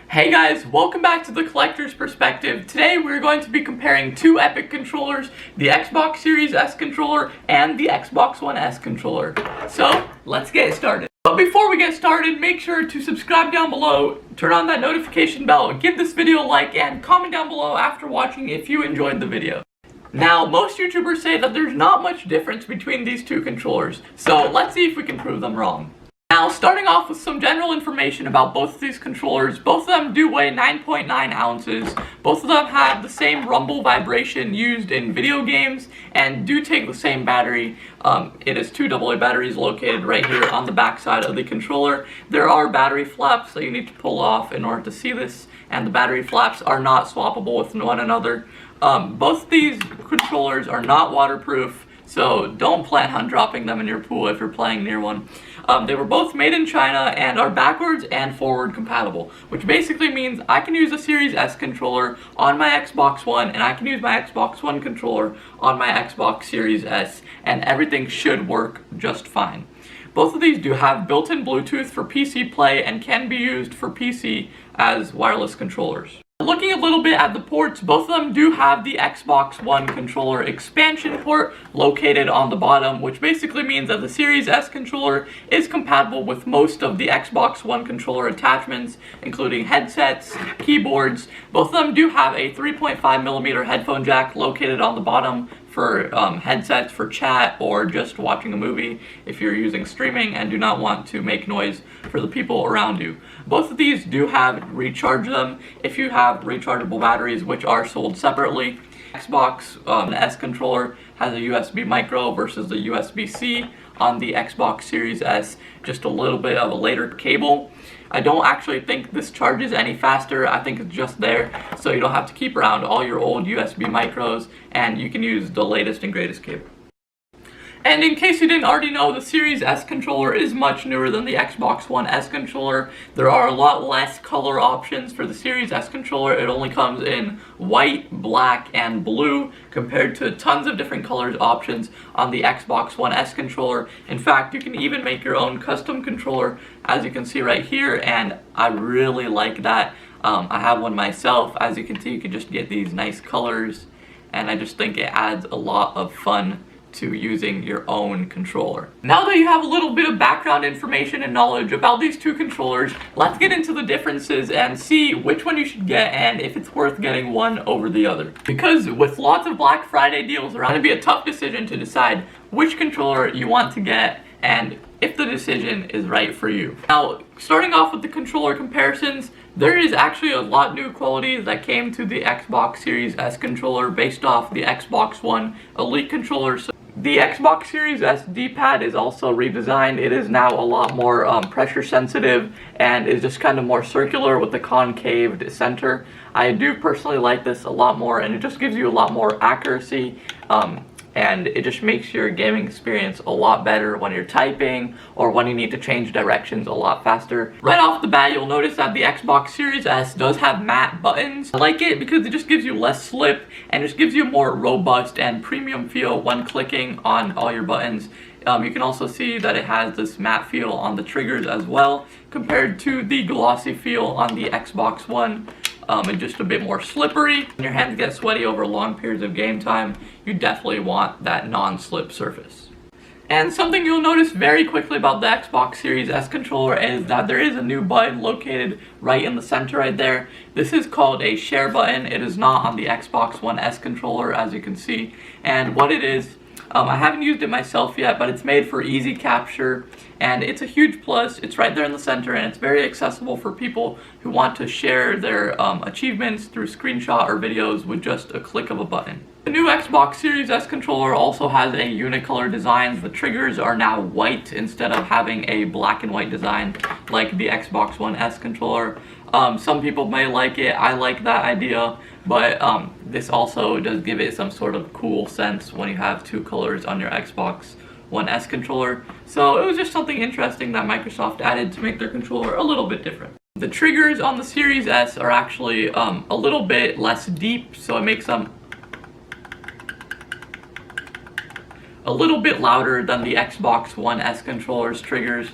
Hey guys, welcome back to the Collector's Perspective. Today we're going to be comparing two Epic controllers, the Xbox Series S controller and the Xbox One S controller. So, let's get started. But before we get started, make sure to subscribe down below, turn on that notification bell, give this video a like, and comment down below after watching if you enjoyed the video. Now, most YouTubers say that there's not much difference between these two controllers, so let's see if we can prove them wrong. Now, starting off with some general information about both of these controllers, both of them do weigh 9.9 ounces, both of them have the same rumble vibration used in video games, and do take the same battery. It is two AA batteries located right here on the back side of the controller. There are battery flaps that you need to pull off in order to see this, and the battery flaps are not swappable with one another. Both of these controllers are not waterproof, so don't plan on dropping them in your pool if you're playing near one. They were both made in China and are backwards and forward compatible, which basically means I can use a Series S controller on my Xbox One, and I can use my Xbox One controller on my Xbox Series S, and everything should work just fine. Both of these do have built-in Bluetooth for PC play and can be used for PC as wireless controllers. Looking a little bit at the ports, both of them do have the Xbox One controller expansion port located on the bottom, which basically means that the Series S controller is compatible with most of the Xbox One controller attachments, including headsets, keyboards. Both of them do have a 3.5mm headphone jack located on the bottom for headsets for chat or just watching a movie if you're using streaming and do not want to make noise for the people around you. Both of these do have recharge them if you have rechargeable batteries, which are sold separately. Xbox S controller has a USB micro versus the USB-C. On the Xbox Series S, just a little bit of a later cable. I don't actually think this charges any faster. I think it's just there so you don't have to keep around all your old USB micros, and you can use the latest and greatest cable. And in case you didn't already know, the Series S controller is much newer than the Xbox One S controller. There are a lot less color options for the Series S controller. It only comes in white, black, and blue compared to tons of different colors options on the Xbox One S controller. In fact, you can even make your own custom controller, as you can see right here, and I really like that. I have one myself. As you can see, you can just get these nice colors, and I just think it adds a lot of fun to using your own controller. Now that you have a little bit of background information and knowledge about these two controllers, let's get into the differences and see which one you should get and if it's worth getting one over the other. Because with lots of Black Friday deals around, it'd be a tough decision to decide which controller you want to get and if the decision is right for you. Now, starting off with the controller comparisons, there is actually a lot new qualities that came to the Xbox Series S controller based off the Xbox One Elite controller. The Xbox Series S D-pad is also redesigned. It is now a lot more pressure sensitive and is just kind of more circular with the concaved center. I do personally like this a lot more, and it just gives you a lot more accuracy, and it just makes your gaming experience a lot better when you're typing or when you need to change directions a lot faster. Right off the bat, you'll notice that the Xbox Series S does have matte buttons. I like it because it just gives you less slip and just gives you a more robust and premium feel when clicking on all your buttons. You can also see that it has this matte feel on the triggers as well, compared to the glossy feel on the Xbox One. And just a bit more slippery. When your hands get sweaty over long periods of game time, you definitely want that non-slip surface. And something you'll notice very quickly about the Xbox Series S controller is that there is a new button located right in the center right there. This is called a share button. It is not on the Xbox One S controller, as you can see. And what it is, I haven't used it myself yet, but it's made for easy capture, and it's a huge plus. It's right there in the center, and it's very accessible for people who want to share their achievements through screenshot or videos with just a click of a button. The new Xbox Series S controller also has a unicolor design. The triggers are now white instead of having a black and white design like the Xbox One S controller. Some people may like it. I like that idea, but this also does give it some sort of cool sense when you have two colors on your Xbox One S controller. So it was just something interesting that Microsoft added to make their controller a little bit different. The triggers on the Series S are actually a little bit less deep, so it makes them a little bit louder than the Xbox One S controller's triggers,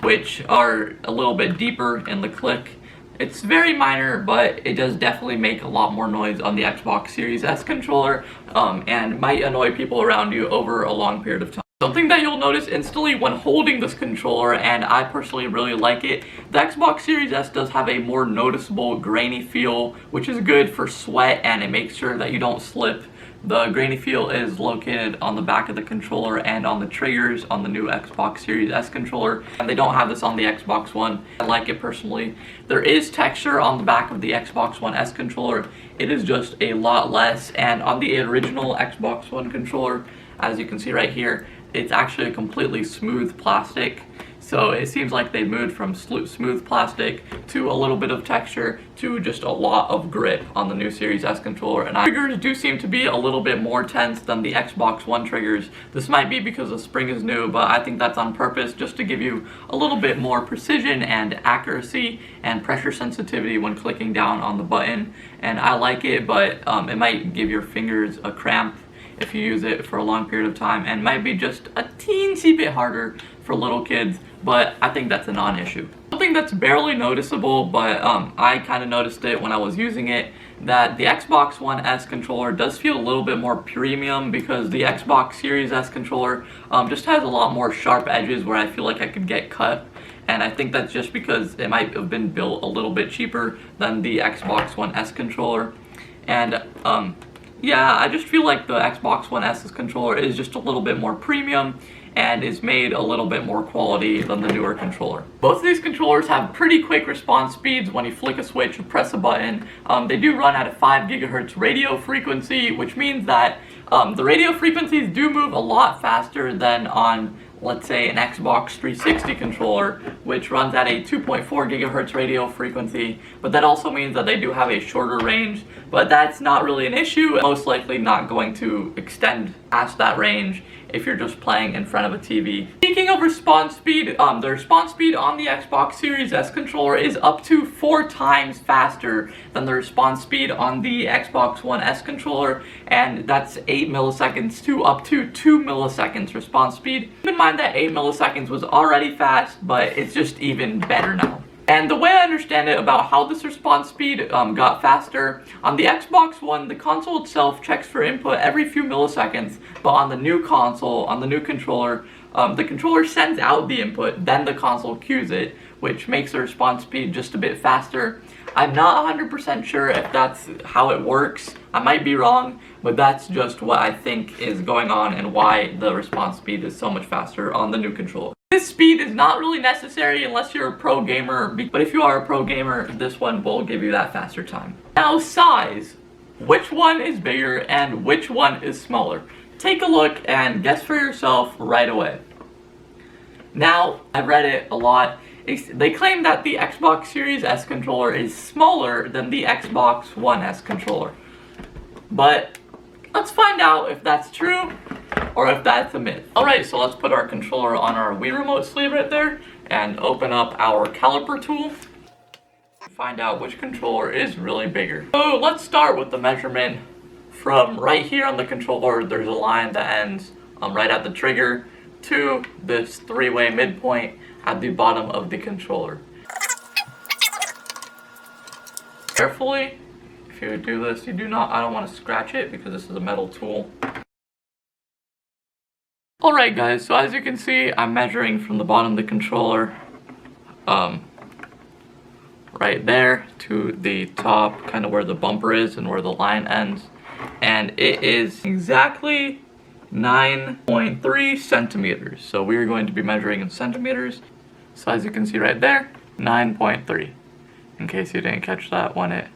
which are a little bit deeper in the click It's very minor, but it does definitely make a lot more noise on the Xbox Series S controller, and might annoy people around you over a long period of time. Something that you'll notice instantly when holding this controller, and I personally really like it, the Xbox Series S does have a more noticeable grainy feel, which is good for sweat, and it makes sure that you don't slip. The grainy feel is located on the back of the controller and on the triggers on the new Xbox Series S controller, and they don't have this on the Xbox One. I like it personally. There is texture on the back of the Xbox One S controller. It is just a lot less, and on the original Xbox One controller, as you can see right here, it's actually a completely smooth plastic. So it seems like they moved from smooth plastic to a little bit of texture to just a lot of grip on the new Series S controller. And triggers do seem to be a little bit more tense than the Xbox One triggers. This might be because the spring is new, but I think that's on purpose just to give you a little bit more precision and accuracy and pressure sensitivity when clicking down on the button. And I like it, but it might give your fingers a cramp if you use it for a long period of time, and might be just a teensy bit harder for little kids, but I think that's a non-issue. Something that's barely noticeable, but I kind of noticed it when I was using it, that the Xbox One S controller does feel a little bit more premium, because the Xbox Series S controller just has a lot more sharp edges where I feel like I could get cut. And I think that's just because it might have been built a little bit cheaper than the Xbox One S controller. And yeah, I just feel like the Xbox One S's controller is just a little bit more premium and is made a little bit more quality than the newer controller. Both of these controllers have pretty quick response speeds when you flick a switch or press a button. They do run at a 5 GHz radio frequency, which means that the radio frequencies do move a lot faster than on, let's say, an Xbox 360 controller, which runs at a 2.4 GHz radio frequency, but that also means that they do have a shorter range, but that's not really an issue. Most likely not going to extend past that range if you're just playing in front of a TV. Speaking of response speed, the response speed on the Xbox Series S controller is up to 4 times faster than the response speed on the Xbox One S controller, and that's 8 milliseconds to up to 2 milliseconds response speed. Keep in mind that 8 milliseconds was already fast, but it's just even better now. And the way I understand it about how this response speed got faster, on the Xbox One, the console itself checks for input every few milliseconds, but on the new console, on the new controller, the controller sends out the input, then the console cues it, which makes the response speed just a bit faster. I'm not 100% sure if that's how it works. I might be wrong, but that's just what I think is going on and why the response speed is so much faster on the new controller. This speed is not really necessary unless you're a pro gamer, but if you are a pro gamer, this one will give you that faster time. Now, size. Which one is bigger and which one is smaller? Take a look and guess for yourself right away. Now, I've read it a lot. They claim that the Xbox Series S controller is smaller than the Xbox One S controller. But let's find out if that's true or if that's a myth. Alright, so let's put our controller on our Wii Remote sleeve right there and open up our caliper tool. Find out which controller is really bigger. So let's start with the measurement. From right here on the controller, there's a line that ends right at the trigger to this 3-way midpoint at the bottom of the controller. Carefully, if you do this, I don't want to scratch it because this is a metal tool. Alright guys, so as you can see, I'm measuring from the bottom of the controller, right there to the top, kind of where the bumper is and where the line ends. And it is exactly 9.3 centimeters. So we are going to be measuring in centimeters. So as you can see right there, 9.3. In case you didn't catch that when it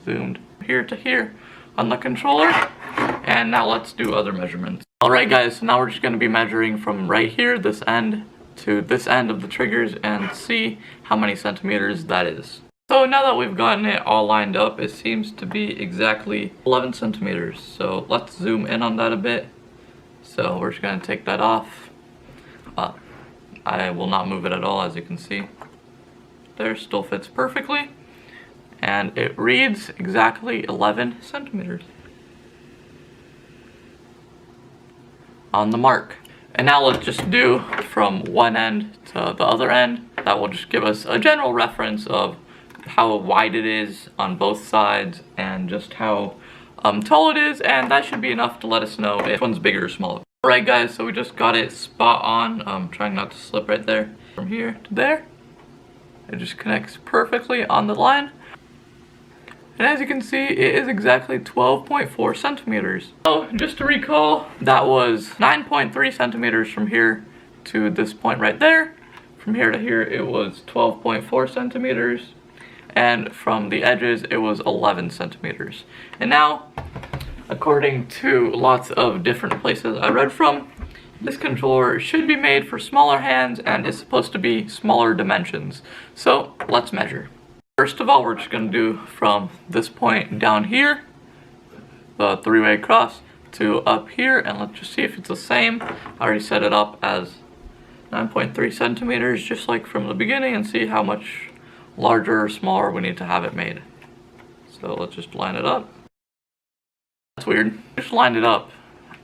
zoomed here to here on the controller. And now let's do other measurements. Alright guys, so now we're just going to be measuring from right here, this end, to this end of the triggers and see how many centimeters that is. So now that we've gotten it all lined up, it seems to be exactly 11 centimeters. So let's zoom in on that a bit. So we're just going to take that off. I will not move it at all, as you can see. There, still fits perfectly. And it reads exactly 11 centimeters. On the mark. And now let's just do from one end to the other end. that will just give us a general reference of how wide it is on both sides and just how tall it is, and that should be enough to let us know if one's bigger or smaller. Alright guys, so we just got it spot on. Trying not to slip right there. From here to there, it just connects perfectly on the line. And as you can see, it is exactly 12.4 centimeters. So just to recall, that was 9.3 centimeters from here to this point right there. From here to here, it was 12.4 centimeters. And from the edges, it was 11 centimeters. And now, according to lots of different places I read from, this controller should be made for smaller hands and is supposed to be smaller dimensions. So let's measure. First of all, we're just going to do from this point down here, the three-way cross, to up here, and let's just see if it's the same. I already set it up as 9.3 centimeters, just like from the beginning, and see how much larger or smaller we need to have it made. So let's just line it up. That's weird. Just lined it up.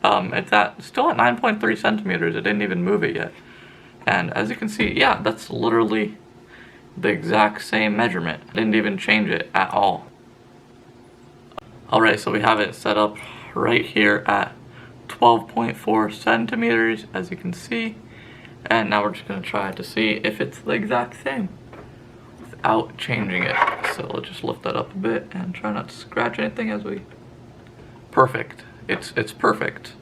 It's still at 9.3 centimeters. It didn't even move it yet. And as you can see, yeah, that's literally the exact same measurement. I didn't even change it at all. Alright, so we have it set up right here at 12.4 centimeters, as you can see. And now we're just going to try to see if it's the exact same without changing it. So let's just lift that up a bit and try not to scratch anything as we... Perfect. It's perfect.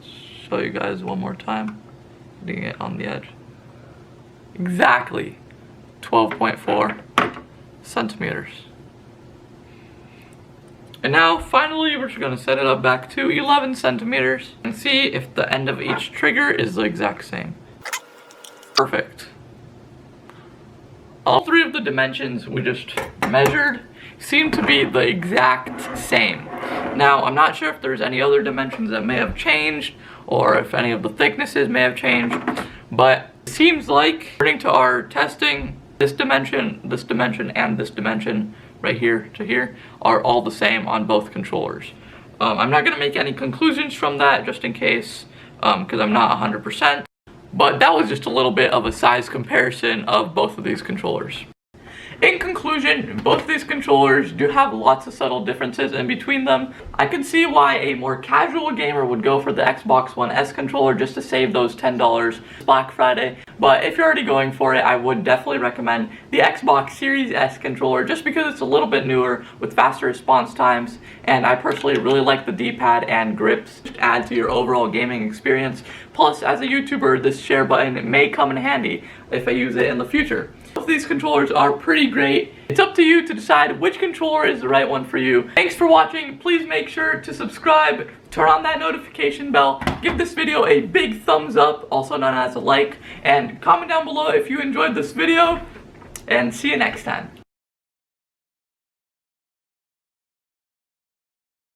Show you guys one more time. Getting it on the edge. Exactly 12.4 centimeters. And now finally we're just going to set it up back to 11 centimeters and see if the end of each trigger is the exact same. Perfect. All three of the dimensions we just measured seem to be the exact same. Now, I'm not sure if there's any other dimensions that may have changed or if any of the thicknesses may have changed, but it seems like, according to our testing, this dimension, and this dimension right here to here are all the same on both controllers. I'm not going to make any conclusions from that just in case, because I'm not 100%, but that was just a little bit of a size comparison of both of these controllers. In conclusion, both of these controllers do have lots of subtle differences in between them. I can see why a more casual gamer would go for the Xbox One S controller just to save those $10 Black Friday. But if you're already going for it, I would definitely recommend the Xbox Series S controller just because it's a little bit newer with faster response times. And I personally really like the D-pad and grips to add to your overall gaming experience. Plus, as a YouTuber, this share button may come in handy if I use it in the future. Both of these controllers are pretty great. It's up to you to decide which controller is the right one for you. Thanks for watching. Please make sure to subscribe, turn on that notification bell, give this video a big thumbs up, also known as a like, and comment down below if you enjoyed this video, and see you next time.